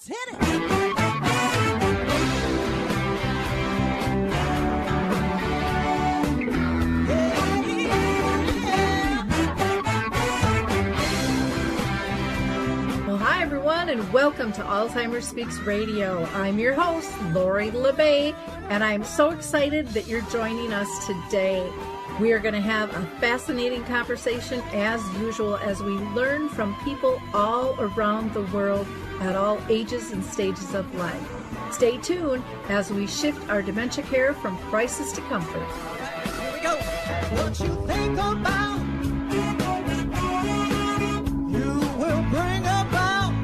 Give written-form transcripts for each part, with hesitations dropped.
Let's hit it. Hi, everyone, and welcome to Alzheimer Speaks Radio. I'm your host, Lori LeBay, and I'm so excited that you're joining us today. We are going to have a fascinating conversation, as usual, as we learn from people all around the world at all ages and stages of life. Stay tuned as we shift our dementia care from crisis to comfort. Here we go. What you think about, you will bring about.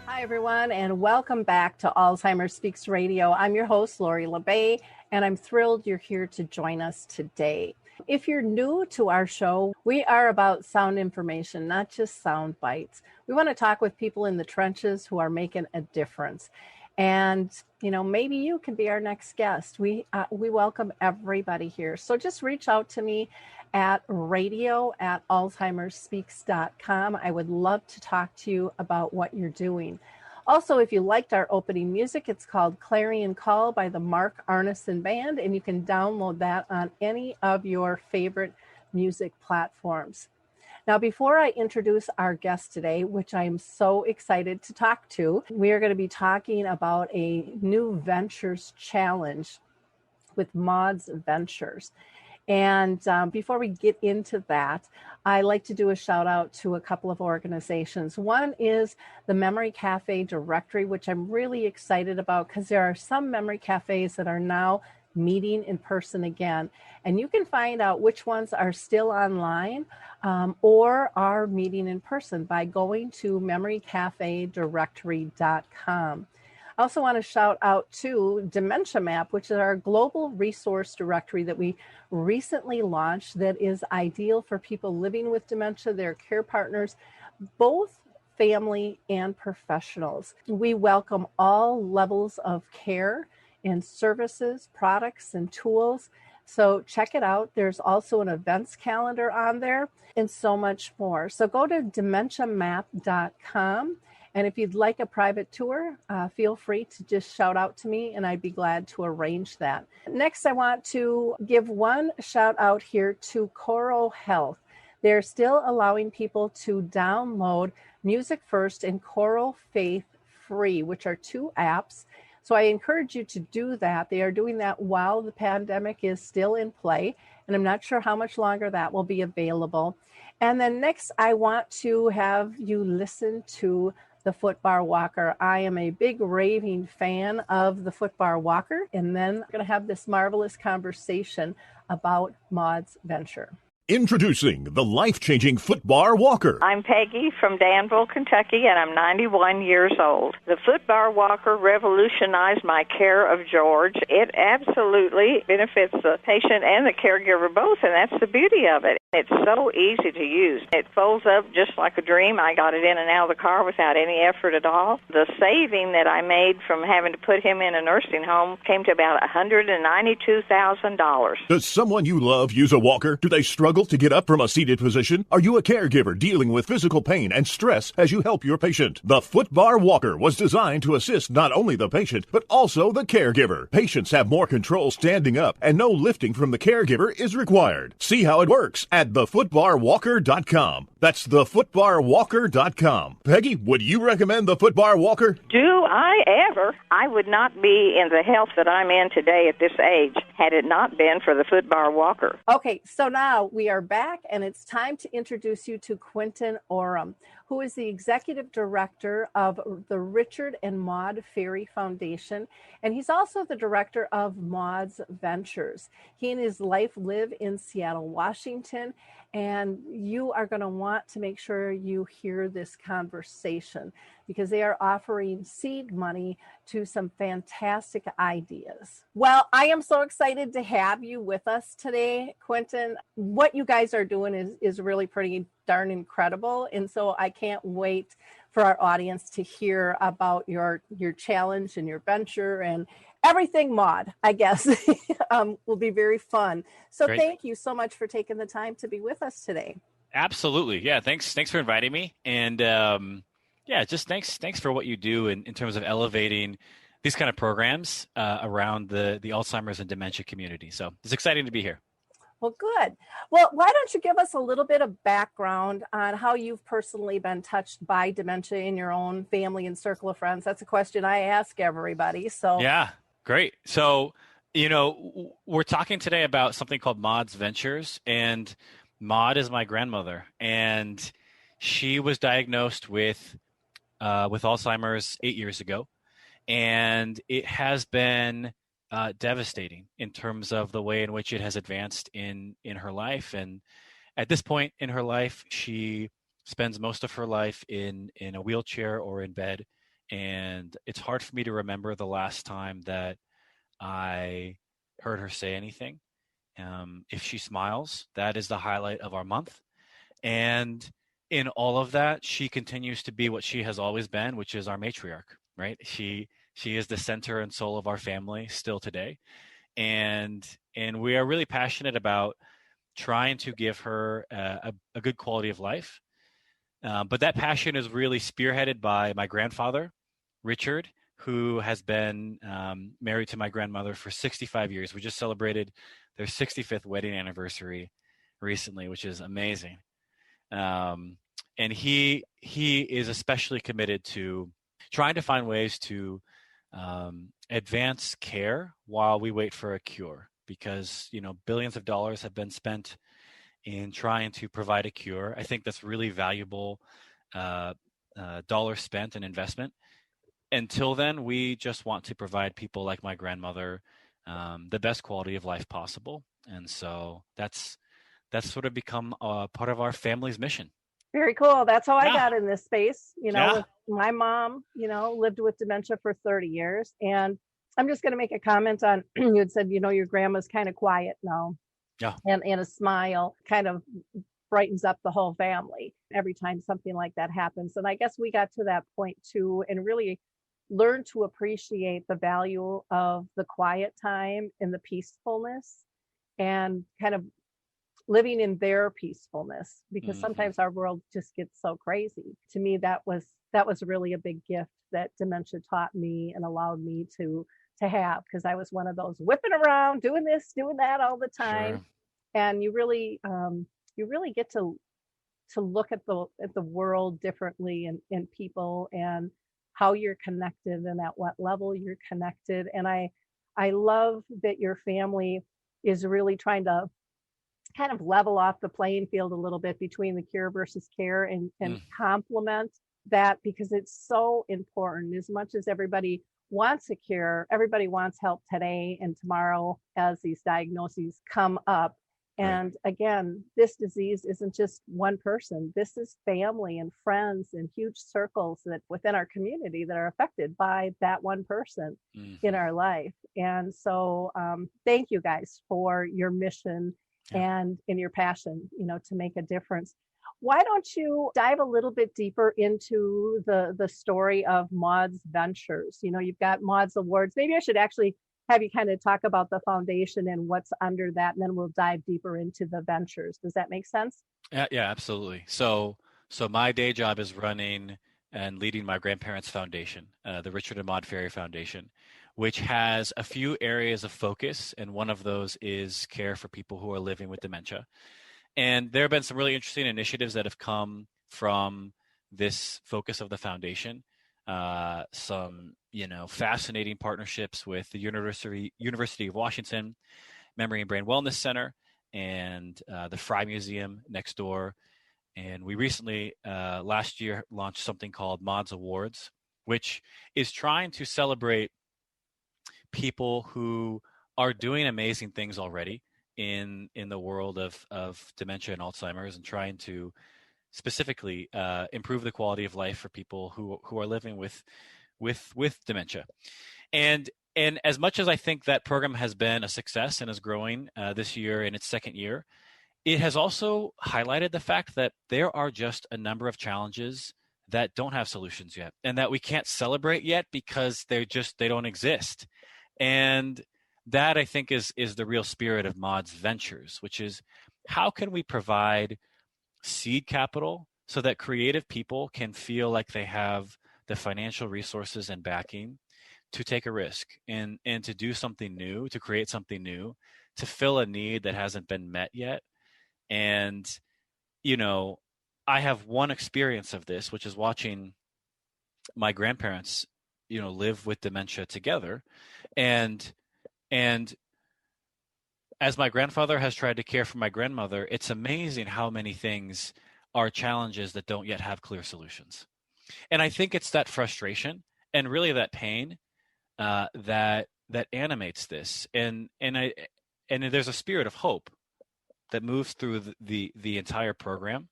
Hi, everyone, and welcome back to Alzheimer Speaks Radio. I'm your host, Lori LeBay, and I'm thrilled you're here to join us today. If you're new to our show, we are about sound information, not just sound bites. We want to talk with people in the trenches who are making a difference. And, maybe you can be our next guest. We welcome everybody here. So just reach out to me at radio@alzheimerspeaks.com. I would love to talk to you about what you're doing. Also, if you liked our opening music, it's called Clarion Call by the Mark Arneson Band, and you can download that on any of your favorite music platforms. Now, before I introduce our guest today, which I am so excited to talk to, we are going to be talking about a new ventures challenge with Maude's Ventures. And before we get into that, I like to do a shout out to a couple of organizations. One is the Memory Cafe Directory, which I'm really excited about because there are some memory cafes that are now meeting in person again. And you can find out which ones are still online or are meeting in person by going to memorycafedirectory.com. I also want to shout out to Dementia Map, which is our global resource directory that we recently launched that is ideal for people living with dementia, their care partners, both family and professionals. We welcome all levels of care and services, products, and tools. So check it out. There's also an events calendar on there and so much more. So go to dementiamap.com. And if you'd like a private tour, feel free to just shout out to me and I'd be glad to arrange that. Next, I want to give one shout out here to Coro Health. They're still allowing people to download Music First and Coro Faith free, which are two apps. So I encourage you to do that. They are doing that while the pandemic is still in play, and I'm not sure how much longer that will be available. And then next, I want to have you listen to the Footbar Walker. I am a big raving fan of the Footbar Walker, and then I'm going to have this marvelous conversation about Maude's venture. Introducing the life-changing Footbar Walker. I'm Peggy from Danville, Kentucky, and I'm 91 years old. The Footbar Walker revolutionized my care of George. It absolutely benefits the patient and the caregiver both, and that's the beauty of it. It's so easy to use. It folds up just like a dream. I got it in and out of the car without any effort at all. The saving that I made from having to put him in a nursing home came to about $192,000. Does someone you love use a walker? Do they struggle to get up from a seated position? Are you a caregiver dealing with physical pain and stress as you help your patient? The Footbar Walker was designed to assist not only the patient, but also the caregiver. Patients have more control standing up, and no lifting from the caregiver is required. See how it works at thefootbarwalker.com. That's thefootbarwalker.com. Peggy, would you recommend the Footbar Walker? Do I ever? I would not be in the health that I'm in today at this age had it not been for the Footbar Walker. Okay, so now we are back, and it's time to introduce you to Quentin Orem, who is the executive director of the Richard and Maude Ferry Foundation, and he's also the director of Maude's Ventures. He and his wife live in Seattle, Washington, and you are going to want to make sure you hear this conversation because they are offering seed money to some fantastic ideas. Well, I am so excited to have you with us today, Quentin. What you guys are doing is really pretty darn incredible. And so I can't wait for our audience to hear about your challenge and your venture and everything Maude, I guess, will be very fun. So Great. thank you so much for taking the time to be with us today. Absolutely. Yeah. Thanks for inviting me. And just thanks for what you do in terms of elevating these kind of programs around the Alzheimer's and dementia community. So it's exciting to be here. Well, good. Well, why don't you give us a little bit of background on how you've personally been touched by dementia in your own family and circle of friends? That's a question I ask everybody. So yeah, great. So, we're talking today about something called Maude's Ventures, and Maude is my grandmother, and she was diagnosed with Alzheimer's 8 years ago, and it has been devastating in terms of the way in which it has advanced in her life. And at this point in her life, she spends most of her life in a wheelchair or in bed. And it's hard for me to remember the last time that I heard her say anything. If she smiles, that is the highlight of our month. And in all of that, she continues to be what she has always been, which is our matriarch, right? She is the center and soul of our family still today. And we are really passionate about trying to give her a good quality of life. But that passion is really spearheaded by my grandfather, Richard, who has been married to my grandmother for 65 years. We just celebrated their 65th wedding anniversary recently, which is amazing. And he is especially committed to trying to find ways to advance care while we wait for a cure, because billions of dollars have been spent in trying to provide a cure. I think that's really valuable dollar spent and investment. Until then, we just want to provide people like my grandmother the best quality of life possible, and so that's sort of become a part of our family's mission. Very cool. That's how I got in this space. Yeah. My mom, lived with dementia for 30 years. And I'm just going to make a comment on, you had said, your grandma's kind of quiet now. Yeah. And a smile kind of brightens up the whole family every time something like that happens. And I guess we got to that point too, and really learned to appreciate the value of the quiet time and the peacefulness, and kind of living in their peacefulness, because sometimes our world just gets so crazy. To me, that was really a big gift that dementia taught me and allowed me to have, because I was one of those whipping around, doing this, doing that all the time. Sure. And you really get to look at the world differently, and people, and how you're connected and at what level you're connected. And I love that your family is really trying to kind of level off the playing field a little bit between the cure versus care, and complement that, because it's so important. As much as everybody wants a cure, everybody wants help today and tomorrow as these diagnoses come up. And again, this disease isn't just one person. This is family and friends and huge circles that within our community that are affected by that one person in our life. And so thank you guys for your mission and in your passion, to make a difference. Why don't you dive a little bit deeper into the story of Maude's Ventures? You've got Maude's Awards. Maybe I should actually have you kind of talk about the foundation and what's under that, and then we'll dive deeper into the ventures. Does that make sense? Yeah, absolutely. So my day job is running and leading my grandparents' foundation, the Richard and Maude Ferry Foundation, which has a few areas of focus, and one of those is care for people who are living with dementia. And there have been some really interesting initiatives that have come from this focus of the foundation. Some fascinating partnerships with the University of Washington Memory and Brain Wellness Center, and the Fry Museum next door. And we recently, last year, launched something called Maude's Awards, which is trying to celebrate people who are doing amazing things already in the world of dementia and Alzheimer's, and trying to specifically improve the quality of life for people who are living with dementia. And as much as I think that program has been a success and is growing this year in its second year, it has also highlighted the fact that there are just a number of challenges that don't have solutions yet, and that we can't celebrate yet because they don't exist. And that, I think, is the real spirit of Maude's Ventures, which is how can we provide seed capital so that creative people can feel like they have the financial resources and backing to take a risk and to do something new, to create something new, to fill a need that hasn't been met yet. And, I have one experience of this, which is watching my grandparents, live with dementia together. And as my grandfather has tried to care for my grandmother, it's amazing how many things are challenges that don't yet have clear solutions. And I think it's that frustration and really that pain that animates this. And there's a spirit of hope that moves through the entire program.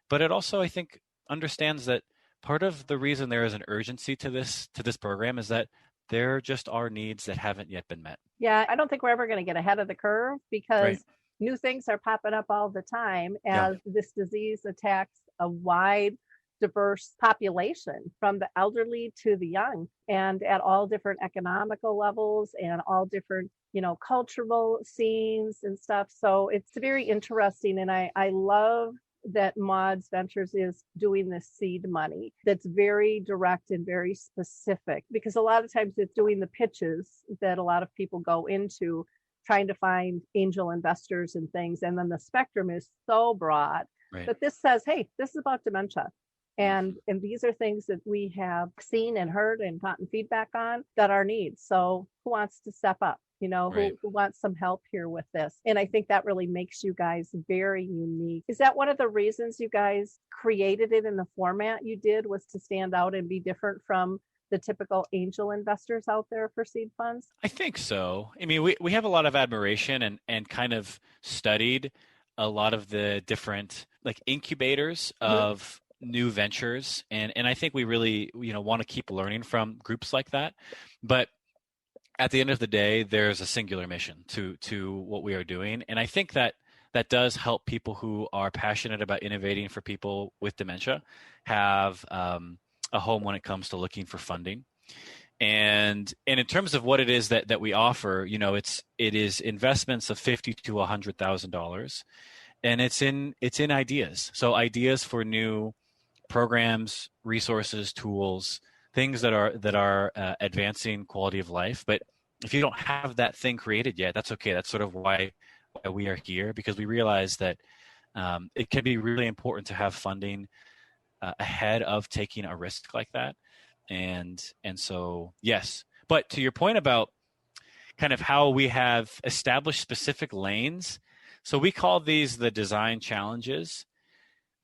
But it also, I think, understands that part of the reason there is an urgency to this program is that there just are needs that haven't yet been met. Yeah, I don't think we're ever going to get ahead of the curve because new things are popping up all the time as this disease attacks a wide, diverse population from the elderly to the young and at all different economical levels and all different, cultural scenes and stuff. So it's very interesting. And I love that Maude's Ventures is doing this seed money that's very direct and very specific, because a lot of times it's doing the pitches that a lot of people go into trying to find angel investors and things. And then the spectrum is so broad that this says, hey, this is about dementia. And these are things that we have seen and heard and gotten feedback on that are needs. So who wants to step up? Who wants some help here with this? And I think that really makes you guys very unique. Is that one of the reasons you guys created it in the format you did, was to stand out and be different from the typical angel investors out there for seed funds? I think so. I mean, we have a lot of admiration and kind of studied a lot of the different incubators of new ventures. And I think we really, want to keep learning from groups like that. But at the end of the day, there's a singular mission to what we are doing. And I think that does help people who are passionate about innovating for people with dementia have a home when it comes to looking for funding. And in terms of what it is that we offer, it is investments of $50,000 to $100,000, and it's in ideas. So ideas for new programs, resources, tools, things that are advancing quality of life. But if you don't have that thing created yet, that's okay. That's sort of why we are here, because we realize that it can be really important to have funding ahead of taking a risk like that. And so, yes. But to your point about kind of how we have established specific lanes, so we call these the design challenges.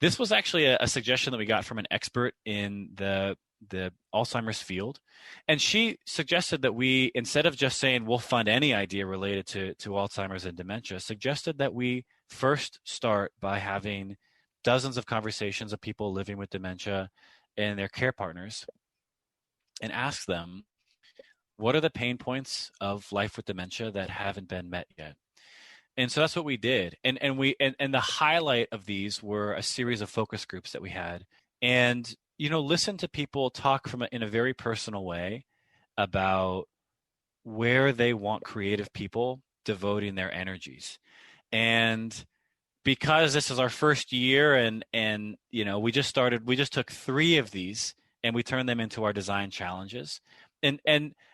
This was actually a suggestion that we got from an expert in the Alzheimer's field. And she suggested that we, instead of just saying we'll fund any idea related to Alzheimer's and dementia, suggested that we first start by having dozens of conversations of people living with dementia and their care partners and ask them, what are the pain points of life with dementia that haven't been met yet? And so that's what we did. And the highlight of these were a series of focus groups that we had. And listen to people talk in a very personal way about where they want creative people devoting their energies. And because this is our first year and we just took 3 of these and we turned them into our design challenges. And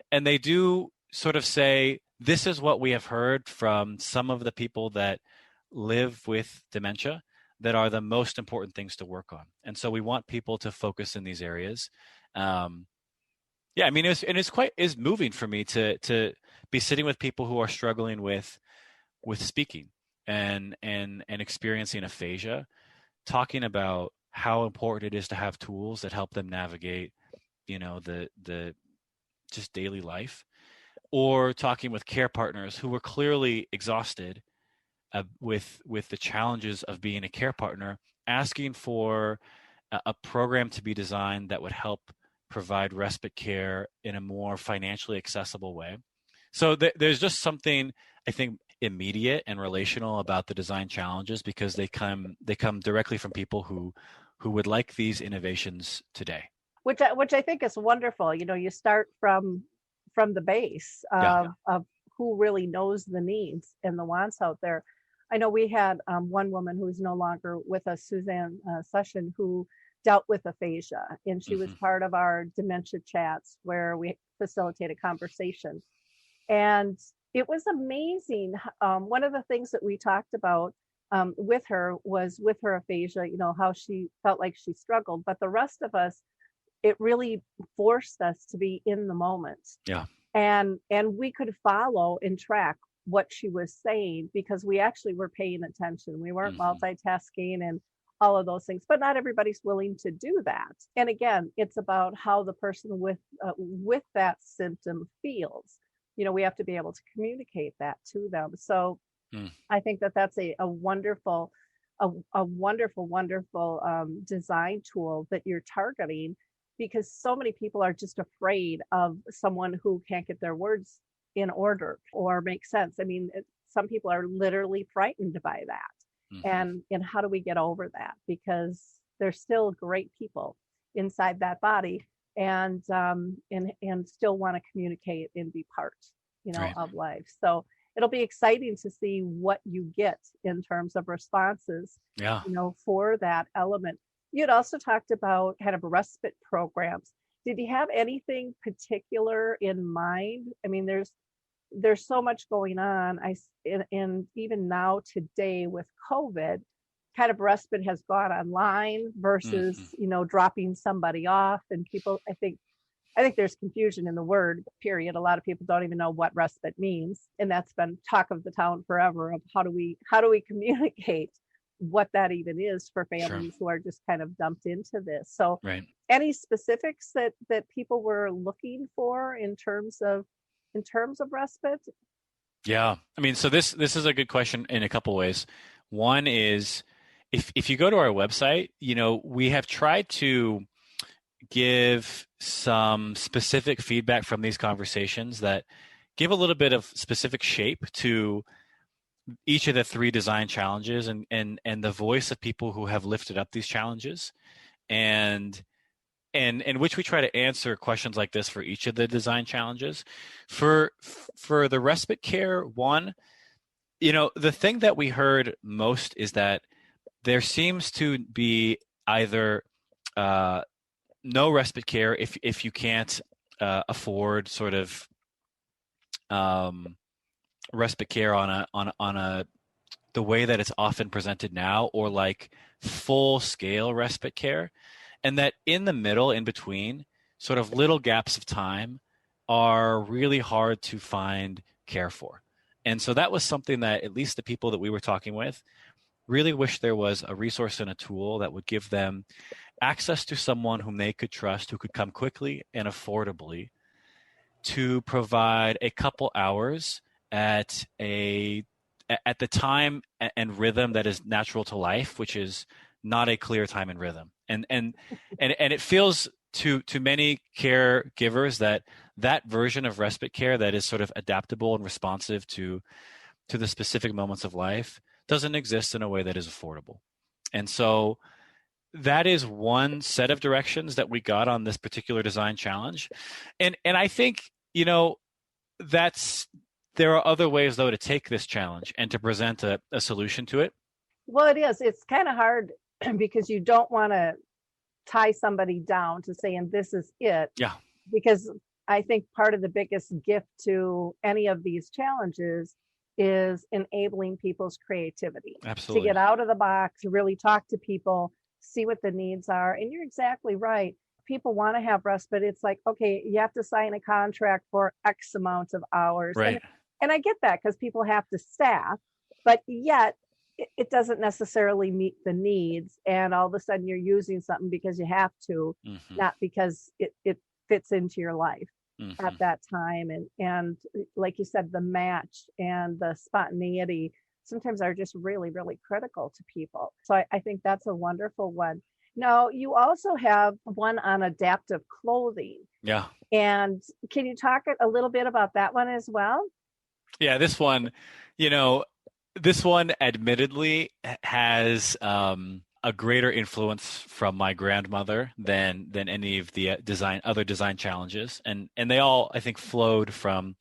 they do sort of say, this is what we have heard from some of the people that live with dementia that are the most important things to work on. And so we want people to focus in these areas. It's moving for me to be sitting with people who are struggling with speaking and experiencing aphasia, talking about how important it is to have tools that help them navigate, the just daily life, or talking with care partners who were clearly exhausted with the challenges of being a care partner, asking for a program to be designed that would help provide respite care in a more financially accessible way. So there's just something, I think, immediate and relational about the design challenges, because they come directly from people who would like these innovations today. Which I think is wonderful. You start from from the base of who really knows the needs and the wants out there. I know we had one woman who's no longer with us, Suzanne Session, who dealt with aphasia, and she was part of our dementia chats where we facilitated conversation. And it was amazing. One of the things that we talked about with her was with her aphasia, you know, how she felt like she struggled, but the rest of us, it really forced us to be in the moment. Yeah. And we could follow and track what she was saying because we actually were paying attention. We weren't multitasking and all of those things, but not everybody's willing to do that. And again, it's about how the person with that symptom feels. You know, we have to be able to communicate that to them. So I think that that's a wonderful design tool that you're targeting, because so many people are just afraid of someone who can't get their words in order or make sense. I mean, some people are literally frightened by that. And how do we get over that? Because they're still great people inside that body and still want to communicate and be part, you know, of life. So it'll be exciting to see what you get in terms of responses, you know, for that element. You'd also talked about kind of respite programs. Did you have anything particular in mind? I mean, there's so much going on. And even now today with COVID, kind of respite has gone online versus, you know, dropping somebody off. And people, I think there's confusion in the word, period. A lot of people don't even know what respite means. And that's been talk of the town forever of how do we communicate what that even is for families who are just kind of dumped into this. So any specifics that people were looking for in terms of respite? Yeah. I mean, so this is a good question in a couple ways. One is if you go to our website, you know, we have tried to give some specific feedback from these conversations that give a little bit of specific shape to each of the 3 design challenges and the voice of people who have lifted up these challenges, and in which we try to answer questions like this for each of the design challenges. For the respite care one, you know, the thing that we heard most is that there seems to be either no respite care if you can't afford sort of respite care on the way that it's often presented now, or like full scale respite care, and that in the middle, in between, sort of little gaps of time are really hard to find care for. And so that was something that at least the people that we were talking with really wish there was a resource and a tool that would give them access to someone whom they could trust, who could come quickly and affordably to provide a couple hours at the time and rhythm that is natural to life, which is not a clear time and rhythm. And it feels to many caregivers that version of respite care that is sort of adaptable and responsive to the specific moments of life doesn't exist in a way that is affordable. And so that is one set of directions that we got on this particular design challenge. And I think, you know, there are other ways, though, to take this challenge and to present a solution to it. Well, it is. It's kind of hard because you don't want to tie somebody down to saying this is it. Yeah. Because I think part of the biggest gift to any of these challenges is enabling people's creativity. Absolutely. To get out of the box, to really talk to people, see what the needs are. And you're exactly right. People want to have respite. It's like, okay, you have to sign a contract for X amount of hours. Right. And I get that because people have to staff, but yet it doesn't necessarily meet the needs. And all of a sudden you're using something because you have to, not because it fits into your life at that time. And like you said, the match and the spontaneity sometimes are just really, really critical to people. So I think that's a wonderful one. Now, you also have one on adaptive clothing. Yeah. And can you talk a little bit about that one as well? Yeah, this one, you know, admittedly has a greater influence from my grandmother than any of the other design challenges, and they all, I think, flowed from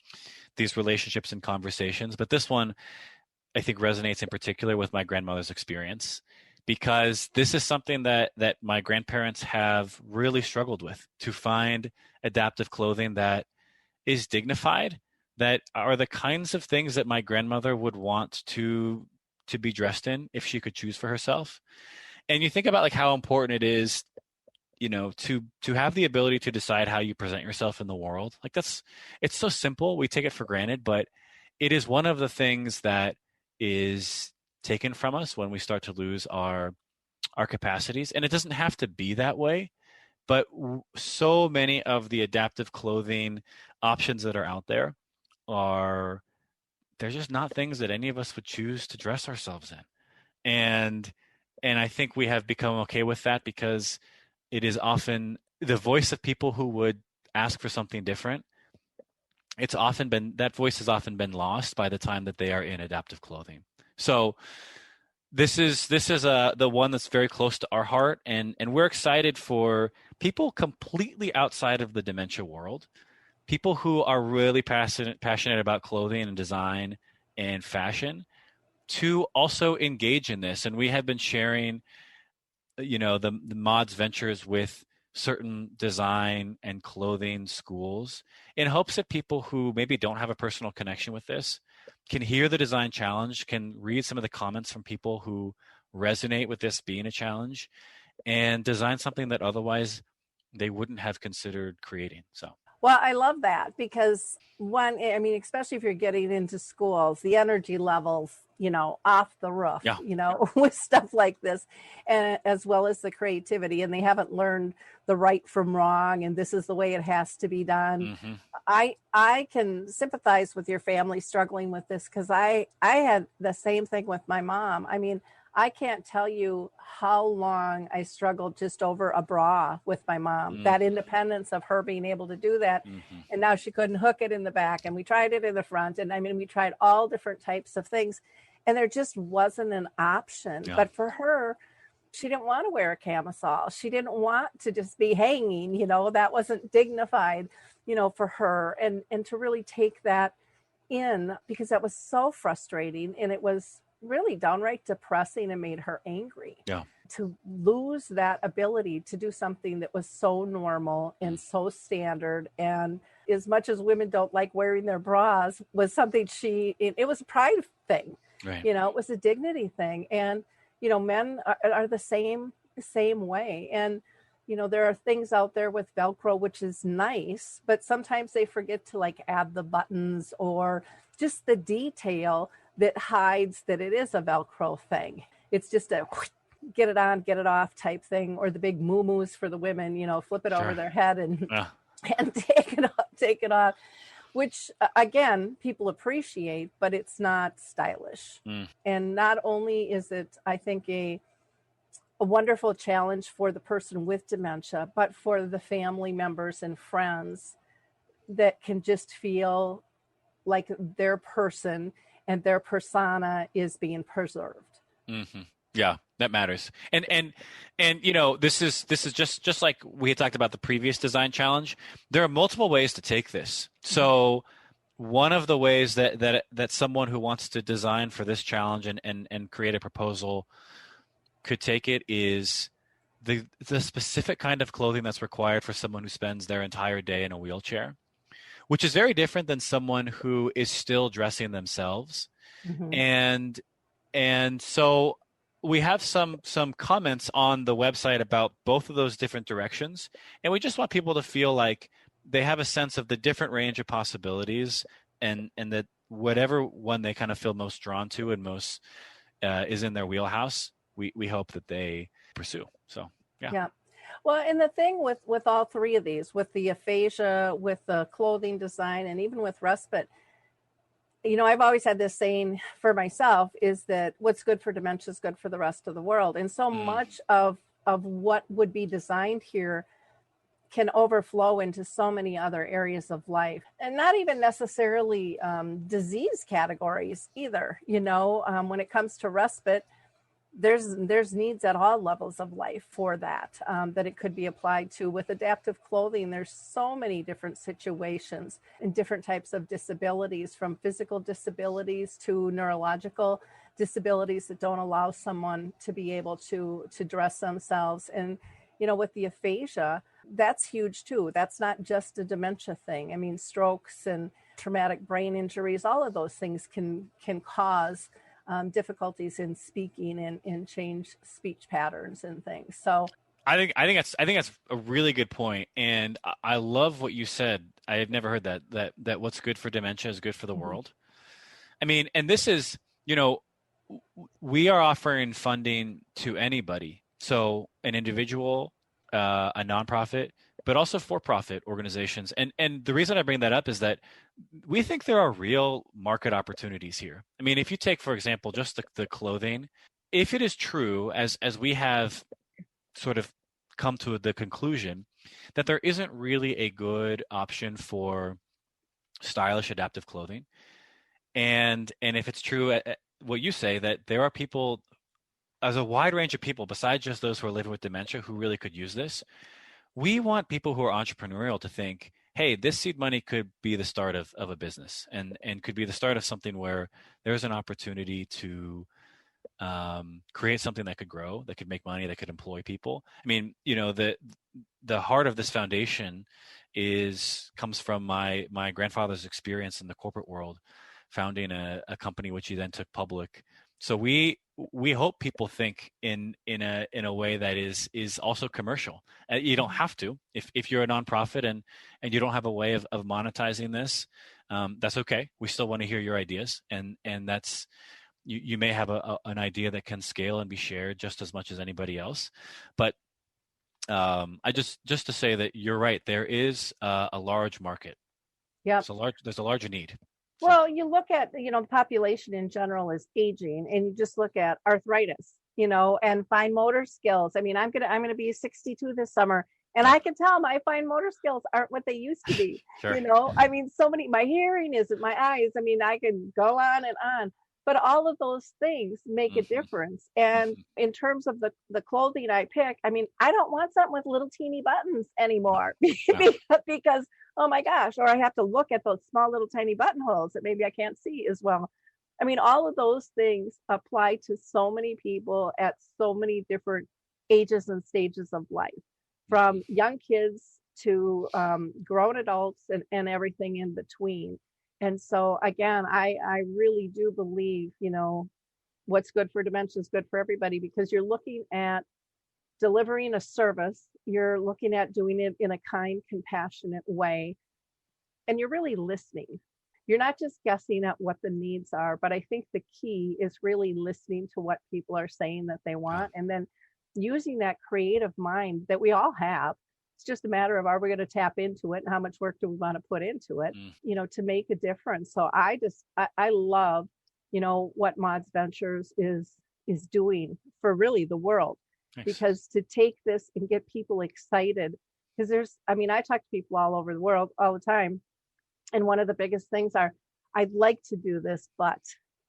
these relationships and conversations. But this one, I think, resonates in particular with my grandmother's experience, because this is something that my grandparents have really struggled with, to find adaptive clothing that is dignified, that are the kinds of things that my grandmother would want to be dressed in if she could choose for herself. And you think about like how important it is, to have the ability to decide how you present yourself in the world. Like it's so simple. We take it for granted, but it is one of the things that is taken from us when we start to lose our capacities. And it doesn't have to be that way, but so many of the adaptive clothing options that are out there they're just not things that any of us would choose to dress ourselves in. And I think we have become okay with that, because it is often the voice of people who would ask for something different. That voice has often been lost by the time that they are in adaptive clothing. So this is the one that's very close to our heart, and we're excited for people completely outside of the dementia world, people who are really passionate about clothing and design and fashion, to also engage in this. And we have been sharing, the Maude's ventures with certain design and clothing schools, in hopes that people who maybe don't have a personal connection with this can hear the design challenge, can read some of the comments from people who resonate with this being a challenge, and design something that otherwise they wouldn't have considered creating. So. Well, I love that, because especially if you're getting into schools, the energy levels, off the roof, with stuff like this, and as well as the creativity, and they haven't learned the right from wrong, and this is the way it has to be done. Mm-hmm. I can sympathize with your family struggling with this, because I had the same thing with my mom. I can't tell you how long I struggled just over a bra with my mom, that independence of her being able to do that. Mm-hmm. And now she couldn't hook it in the back, and we tried it in the front. And we tried all different types of things, and there just wasn't an option. Yeah. But for her, she didn't want to wear a camisole. She didn't want to just be hanging, that wasn't dignified, for her. And to really take that in, because that was so frustrating, and it was really downright depressing and made her angry. Yeah. To lose that ability to do something that was so normal and so standard, and as much as women don't like wearing their bras, was something it was a pride thing. Right. It was a dignity thing. And men are the same way. And there are things out there with Velcro, which is nice, but sometimes they forget to add the buttons, or just the detail that hides that it is a Velcro thing. It's just a get it on, get it off type thing, or the big moo-moos for the women, flip it over their head and take it off, which again, people appreciate, but it's not stylish. And not only is it, I think, a wonderful challenge for the person with dementia, but for the family members and friends that can just feel like their person and their persona is being preserved. Mm-hmm. Yeah, that matters. And this is just like we had talked about the previous design challenge. There are multiple ways to take this. So one of the ways that someone who wants to design for this challenge and create a proposal could take it is the specific kind of clothing that's required for someone who spends their entire day in a wheelchair, which is very different than someone who is still dressing themselves. Mm-hmm. And so we have some comments on the website about both of those different directions. And we just want people to feel like they have a sense of the different range of possibilities, and that whatever one they kind of feel most drawn to and most is in their wheelhouse, we hope that they pursue. So, yeah. Well, and the thing with all three of these, with the aphasia, with the clothing design, and even with respite, I've always had this saying for myself, is that what's good for dementia is good for the rest of the world. And so much of what would be designed here can overflow into so many other areas of life, and not even necessarily disease categories either. When it comes to respite, there's needs at all levels of life for that, that it could be applied to. With adaptive clothing, there's so many different situations and different types of disabilities, from physical disabilities to neurological disabilities that don't allow someone to be able to dress themselves. And with the aphasia, that's huge too. That's not just a dementia thing. I mean, strokes and traumatic brain injuries, all of those things can cause difficulties in speaking and change speech patterns and things. So I think that's a really good point, and I love what you said. I have never heard that what's good for dementia is good for the world. I mean, and this is, we are offering funding to anybody. So an individual, a nonprofit, but also for-profit organizations. And the reason I bring that up is that we think there are real market opportunities here. I mean, if you take, for example, just the clothing, if it is true, as we have sort of come to the conclusion that there isn't really a good option for stylish adaptive clothing, and if it's true, what you say, that there are people, as a wide range of people besides just those who are living with dementia, who really could use this, we want people who are entrepreneurial to think, hey, this seed money could be the start of a business, and could be the start of something where there's an opportunity to create something that could grow, that could make money, that could employ people. I mean, the heart of this foundation comes from my grandfather's experience in the corporate world, founding a company which he then took public. So we hope people think in a way that is also commercial. You don't have to. If you're a nonprofit and you don't have a way of monetizing this, that's okay. We still want to hear your ideas, and that's, you may have an idea that can scale and be shared just as much as anybody else. But I just to say that you're right, there is a large market. Yeah, there's a large need. Well, you look at, the population in general is aging, and you just look at arthritis, and fine motor skills. I mean, I'm gonna be 62 this summer, and I can tell my fine motor skills aren't what they used to be. Sure. I mean, my hearing isn't, my eyes. I mean, I can go on and on, but all of those things make a difference. And in terms of the clothing I pick, I mean, I don't want something with little teeny buttons anymore because oh my gosh, or I have to look at those small little tiny buttonholes that maybe I can't see as well. I mean, all of those things apply to so many people at so many different ages and stages of life, from young kids to grown adults and everything in between. And so again, I really do believe, what's good for dementia is good for everybody, because you're looking at delivering a service, you're looking at doing it in a kind, compassionate way, and you're really listening. You're not just guessing at what the needs are, but I think the key is really listening to what people are saying that they want, and then using that creative mind that we all have. It's just a matter of, are we going to tap into it, and how much work do we want to put into it, to make a difference. So I love, what Maude's Ventures is doing for really the world. Nice. Because to take this and get people excited, because I talk to people all over the world all the time, and one of the biggest things are, I'd like to do this,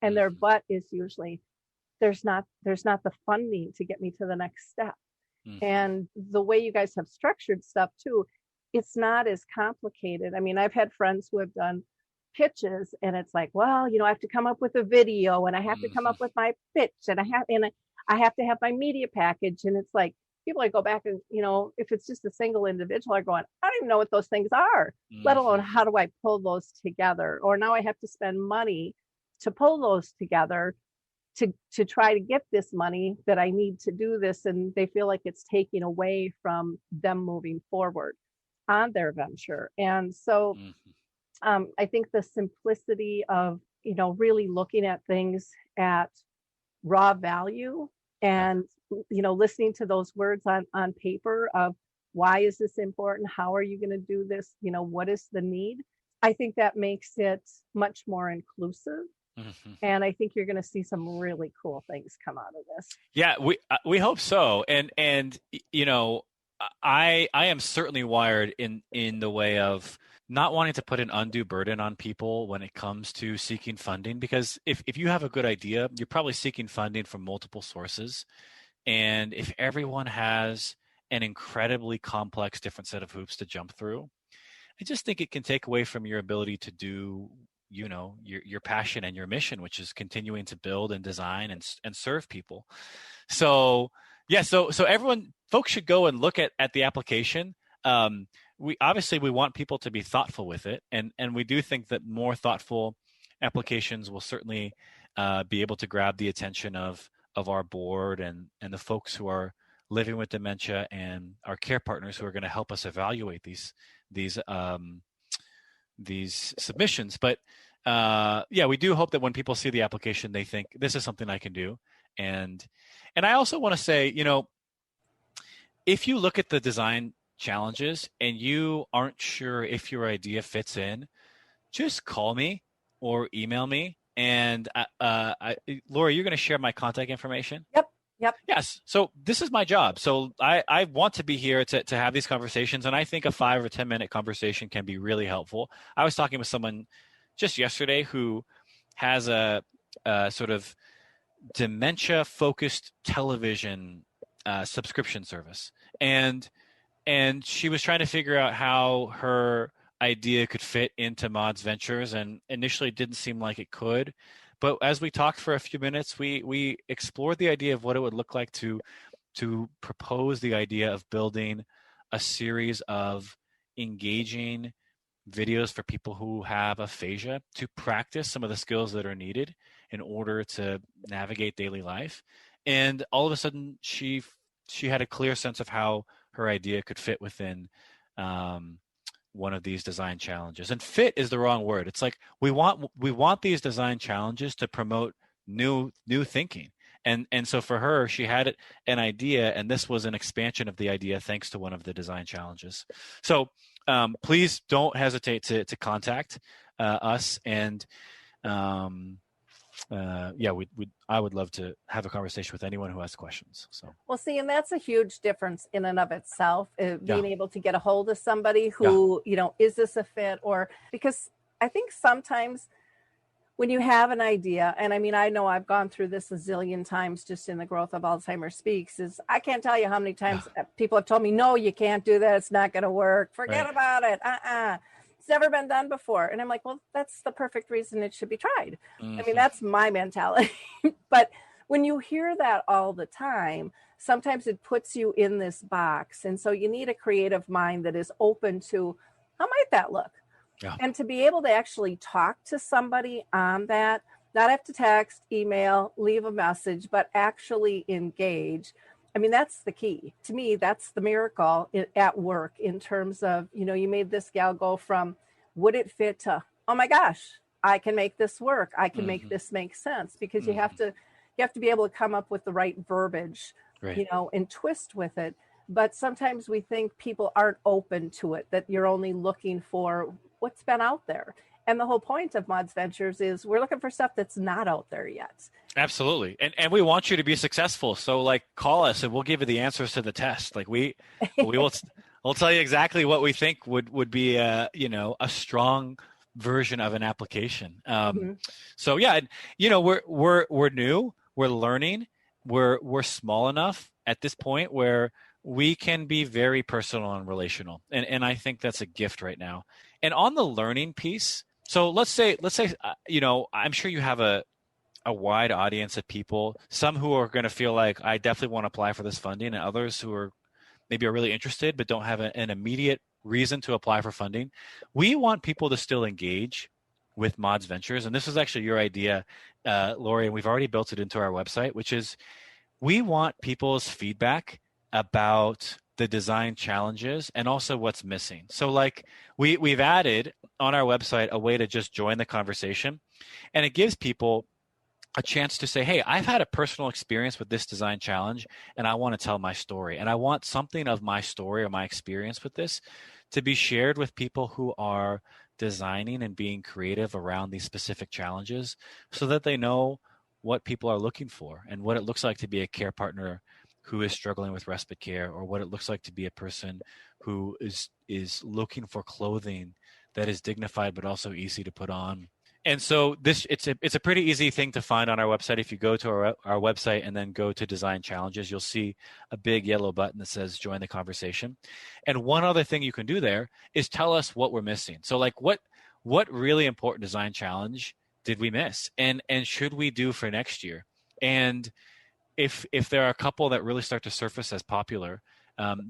and their but is usually, there's not the funding to get me to the next step. And the way you guys have structured stuff too, it's not as complicated. I mean, I've had friends who have done pitches, and it's like, well, I have to come up with a video, and I have to come up with my pitch, and I have to have my media package. And it's like, people I go back and, if it's just a single individual, are going, I don't even know what those things are, let alone how do I pull those together? Or now I have to spend money to pull those together to try to get this money that I need to do this. And they feel like it's taking away from them moving forward on their venture. And so I think the simplicity of, really looking at things at raw value, and, listening to those words on paper of, why is this important? How are you going to do this? What is the need? I think that makes it much more inclusive. And I think you're going to see some really cool things come out of this. Yeah, we hope so. And I am certainly wired in the way of not wanting to put an undue burden on people when it comes to seeking funding, because if you have a good idea, you're probably seeking funding from multiple sources. And if everyone has an incredibly complex different set of hoops to jump through, I just think it can take away from your ability to do, your passion and your mission, which is continuing to build and design and serve people. So yeah, so folks should go and look at the application. We want people to be thoughtful with it, and we do think that more thoughtful applications will certainly be able to grab the attention of our board and the folks who are living with dementia and our care partners who are going to help us evaluate these submissions. But we do hope that when people see the application, they think this is something I can do. And I also want to say, if you look at the design challenges and you aren't sure if your idea fits in, just call me or email me. And Laura, you're going to share my contact information? Yep. Yes. So this is my job. So I want to be here to have these conversations. And I think a 5 or 10 minute conversation can be really helpful. I was talking with someone just yesterday who has a sort of dementia focused television subscription service. And she was trying to figure out how her idea could fit into Maude's Ventures, and initially it didn't seem like it could. But as we talked for a few minutes, we explored the idea of what it would look like to propose the idea of building a series of engaging videos for people who have aphasia to practice some of the skills that are needed in order to navigate daily life. And all of a sudden, she had a clear sense of how her idea could fit within one of these design challenges. And fit is the wrong word. It's like we want these design challenges to promote new thinking. And so for her, she had an idea, and this was an expansion of the idea thanks to one of the design challenges. So please don't hesitate to contact us. And I would love to have a conversation with anyone who has questions. So well, see, and that's a huge difference in and of itself, being able to get a hold of somebody who, is this a fit? Or because I think sometimes when you have an idea, and I mean, I know I've gone through this a zillion times just in the growth of Alzheimer Speaks, is I can't tell you how many times people have told me, no, you can't do that. It's not going to work. Forget about it. It's never been done before. And I'm like, well, that's the perfect reason it should be tried. Mm-hmm. I mean, that's my mentality. But when you hear that all the time, sometimes it puts you in this box. And so you need a creative mind that is open to, how might that look? Yeah. And to be able to actually talk to somebody on that, not have to text, email, leave a message, but actually engage. I mean, that's the key. To me, that's the miracle at work in terms of, you made this gal go from, would it fit, to, oh my gosh, I can make this work. I can make this make sense, because you have to be able to come up with the right verbiage, and twist with it. But sometimes we think people aren't open to it, that you're only looking for what's been out there. And the whole point of Maude's Ventures is we're looking for stuff that's not out there yet. Absolutely. And we want you to be successful. So call us and we'll give you the answers to the test. We'll tell you exactly what we think would be a strong version of an application. So yeah, we're new, we're learning, we're small enough at this point where we can be very personal and relational. And I think that's a gift right now. And on the learning piece, so let's say, I'm sure you have a wide audience of people, some who are going to feel like I definitely want to apply for this funding, and others who are really interested but don't have an immediate reason to apply for funding. We want people to still engage with Maude's Ventures. And this is actually your idea, Lori, and we've already built it into our website, which is we want people's feedback about the design challenges and also what's missing. So we've added on our website a way to just join the conversation, and it gives people a chance to say, hey, I've had a personal experience with this design challenge and I want to tell my story. And I want something of my story or my experience with this to be shared with people who are designing and being creative around these specific challenges, so that they know what people are looking for and what it looks like to be a care partner who is struggling with respite care, or what it looks like to be a person who is looking for clothing that is dignified but also easy to put on. And so it's a pretty easy thing to find on our website. If you go to our website and then go to Design Challenges, you'll see a big yellow button that says Join the Conversation. And one other thing you can do there is tell us what we're missing. So like what really important design challenge did we miss, and should we do for next year? And if there are a couple that really start to surface as popular,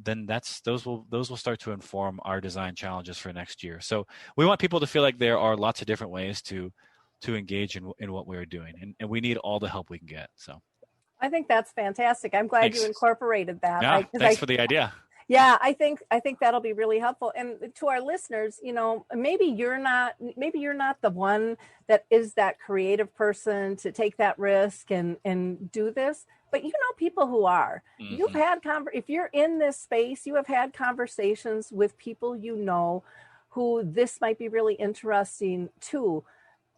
then those will start to inform our design challenges for next year. So we want people to feel like there are lots of different ways to engage in what we're doing, and we need all the help we can get. So I think that's fantastic. I'm glad Thanks. you incorporated that. Yeah, thanks for the idea. Yeah, I think that'll be really helpful. And to our listeners, maybe you're not the one that is that creative person to take that risk and do this, but people who are. Mm-hmm. You've had if you're in this space, you have had conversations with people who this might be really interesting to.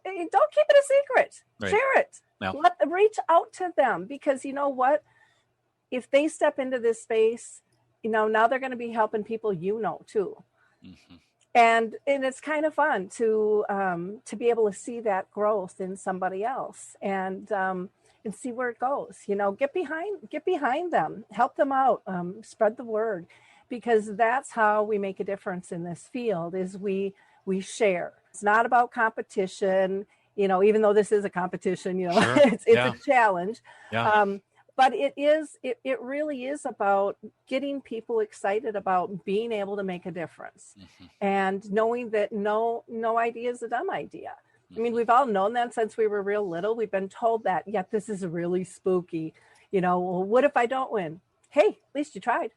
Don't keep it a secret. Right. Share it. No. Reach out to them, because you know what? If they step into this space, now they're going to be helping people too. Mm-hmm. And it's kind of fun to be able to see that growth in somebody else and see where it goes. Get behind them, help them out, spread the word, because that's how we make a difference in this field. Is we share. It's not about competition. Even though this is a competition, sure. it's a challenge. Yeah. But it really is about getting people excited about being able to make a difference, mm-hmm. and knowing that no idea is a dumb idea. Mm-hmm. I mean, we've all known that since we were real little. We've been told that, yet this is really spooky. Well, what if I don't win? Hey, at least you tried.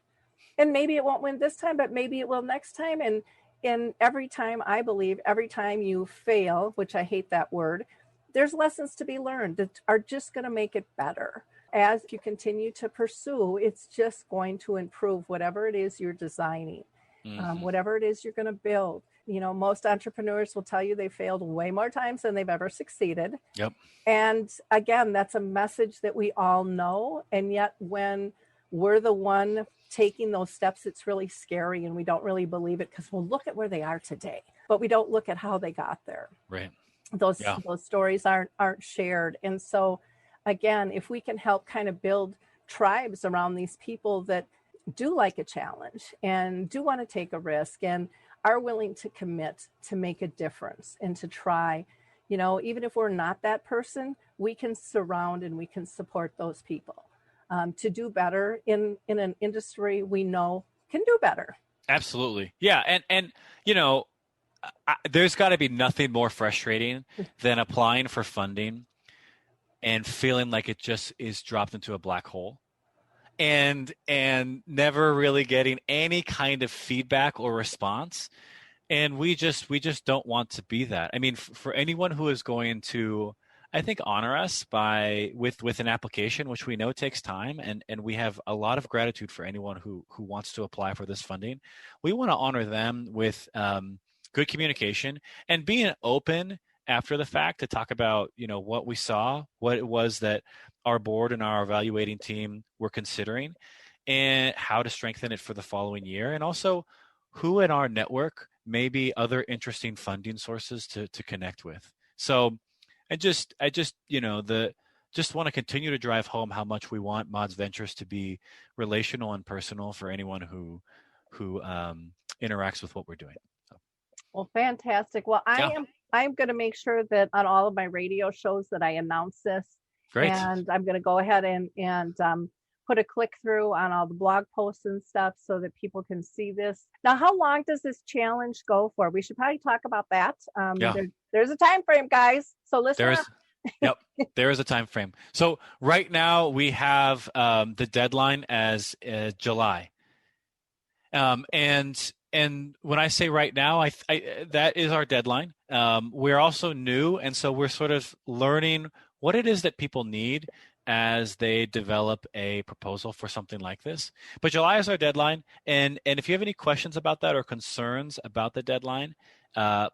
And maybe it won't win this time, but maybe it will next time. And every time, I believe, every time you fail, which I hate that word, there's lessons to be learned that are just going to make it better. As you continue to pursue, it's just going to improve whatever it is you're designing, mm-hmm. Whatever it is you're going to build. Most entrepreneurs will tell you they failed way more times than they've ever succeeded. Yep. And again, that's a message that we all know. And yet when we're the one taking those steps, it's really scary and we don't really believe it, because we'll look at where they are today, but we don't look at how they got there. Right. Those stories aren't shared. And so again, if we can help kind of build tribes around these people that do like a challenge and do want to take a risk and are willing to commit to make a difference and to try, even if we're not that person, we can surround and we can support those people to do better in an industry we know can do better. Absolutely. Yeah. And there's got to be nothing more frustrating than applying for funding and feeling like it just is dropped into a black hole and never really getting any kind of feedback or response. And we just don't want to be that. I mean, for anyone who is going to, I think, honor us with an application, which we know takes time, and we have a lot of gratitude for anyone who wants to apply for this funding. We want to honor them with good communication and being open after the fact to talk about, what we saw, what it was that our board and our evaluating team were considering, and how to strengthen it for the following year. And also who in our network may be other interesting funding sources to connect with. So I just want to continue to drive home how much we want Maude's Ventures to be relational and personal for anyone who interacts with what we're doing. So. Well, fantastic. Well, I'm going to make sure that on all of my radio shows that I announce this. Great. And I'm going to go ahead and put a click through on all the blog posts and stuff so that people can see this. Now, how long does this challenge go for? We should probably talk about that. There's a time frame, guys. So listen up. Yep, there is a time frame. So right now we have the deadline as July. And when I say right now, I that is our deadline. We're also new, and so we're sort of learning what it is that people need as they develop a proposal for something like this. But July is our deadline, and if you have any questions about that or concerns about the deadline,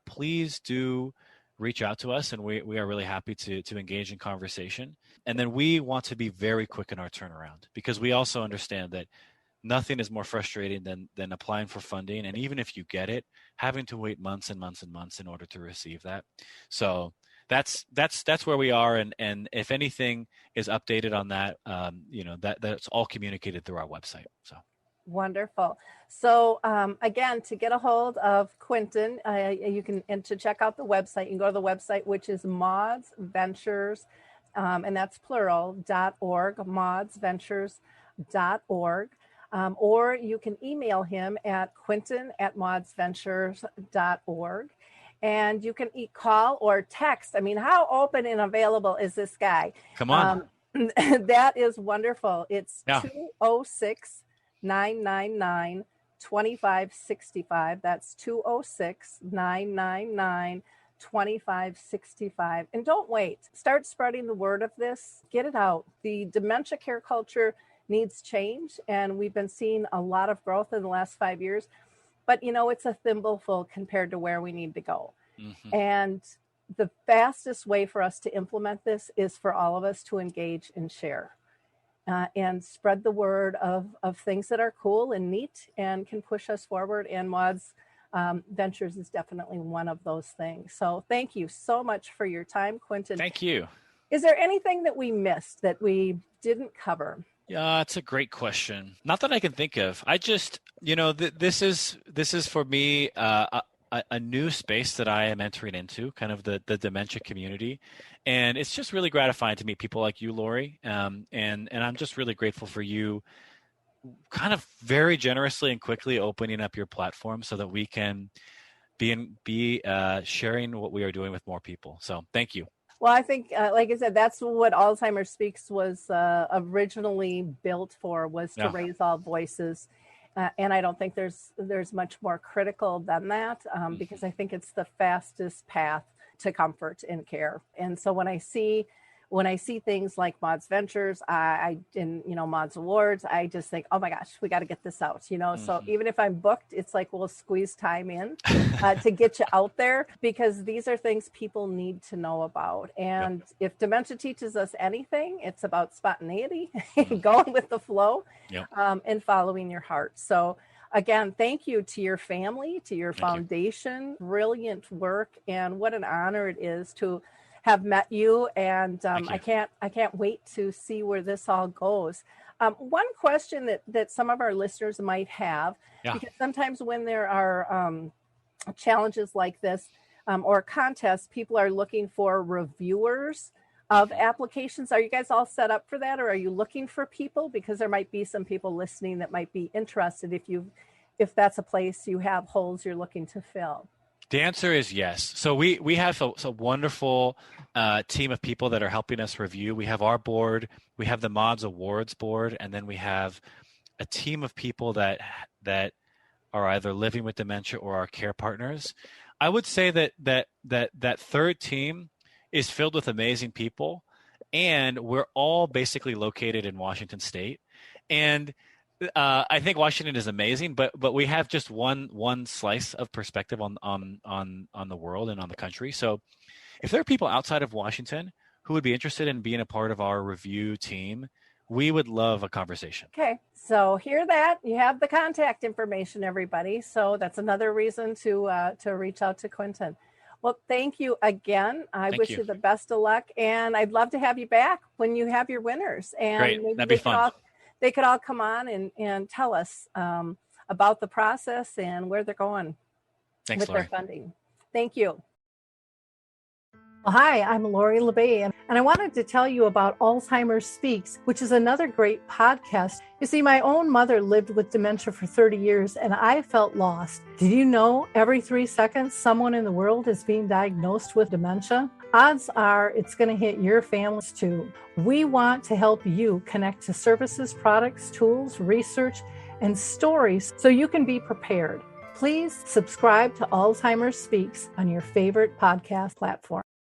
please do reach out to us, and we are really happy to engage in conversation. And then we want to be very quick in our turnaround, because we also understand that nothing is more frustrating than applying for funding, and even if you get it, having to wait months and months and months in order to receive that. So that's where we are, and if anything is updated on that, that's all communicated through our website. So wonderful. So again, to get a hold of Quentin, you can, and to check out the website, you can go to the website, which is Maude's Ventures, and that's plural, .org, maudsventures.org. Or you can email him at quentin@maudsventures.org. And you can call or text. I mean, how open and available is this guy? Come on. That is wonderful. It's Yeah. 206-999-2565. That's 206-999-2565. And don't wait. Start spreading the word of this. Get it out. The dementia care culture needs change, and we've been seeing a lot of growth in the last 5 years. But, it's a thimbleful compared to where we need to go. Mm-hmm. And the fastest way for us to implement this is for all of us to engage and share and spread the word of things that are cool and neat and can push us forward. And Maude's Ventures is definitely one of those things. So thank you so much for your time, Quentin. Thank you. Is there anything that we missed that we didn't cover? Yeah, it's a great question. Not that I can think of. I just, this is for me a new space that I am entering into, kind of the dementia community, and it's just really gratifying to meet people like you, Lori. And I'm just really grateful for you, kind of very generously and quickly opening up your platform so that we can be sharing what we are doing with more people. So thank you. Well, I think, like I said, that's what Alzheimer Speaks was originally built for, was to raise all voices. And I don't think there's much more critical than that, because I think it's the fastest path to comfort and care. And so when I see things like Maude's Ventures, Maude's Awards, I just think, oh my gosh, we got to get this out, So even if I'm booked, it's like we'll squeeze time in to get you out there, because these are things people need to know about. And if dementia teaches us anything, it's about spontaneity, going with the flow, and following your heart. So again, thank you to your family, to your foundation. Brilliant work, and what an honor it is to have met you, and I can't wait to see where this all goes. One question that some of our listeners might have, because sometimes when there are challenges like this or contests, people are looking for reviewers of applications. Are you guys all set up for that, or are you looking for people? Because there might be some people listening that might be interested if that's a place you have holes you're looking to fill. The answer is yes. So we have a wonderful team of people that are helping us review. We have our board, we have the Maude's Awards board, and then we have a team of people that are either living with dementia or our care partners. I would say that third team is filled with amazing people, and we're all basically located in Washington State. And I think Washington is amazing, but we have just one slice of perspective on the world and on the country. So if there are people outside of Washington who would be interested in being a part of our review team, we would love a conversation. Okay, so hear that. You have the contact information, everybody. So that's another reason to reach out to Quentin. Well, thank you again. I wish you the best of luck, and I'd love to have you back when you have your winners. And great, that'd be fun. They could all come on and tell us about the process and where they're going with their funding. Thank you. Well, hi, I'm Lori LeBay, and I wanted to tell you about Alzheimer Speaks, which is another great podcast. You see, my own mother lived with dementia for 30 years, and I felt lost. Did you know every 3 seconds someone in the world is being diagnosed with dementia? Odds are it's going to hit your families too. We want to help you connect to services, products, tools, research, and stories so you can be prepared. Please subscribe to Alzheimer Speaks on your favorite podcast platform.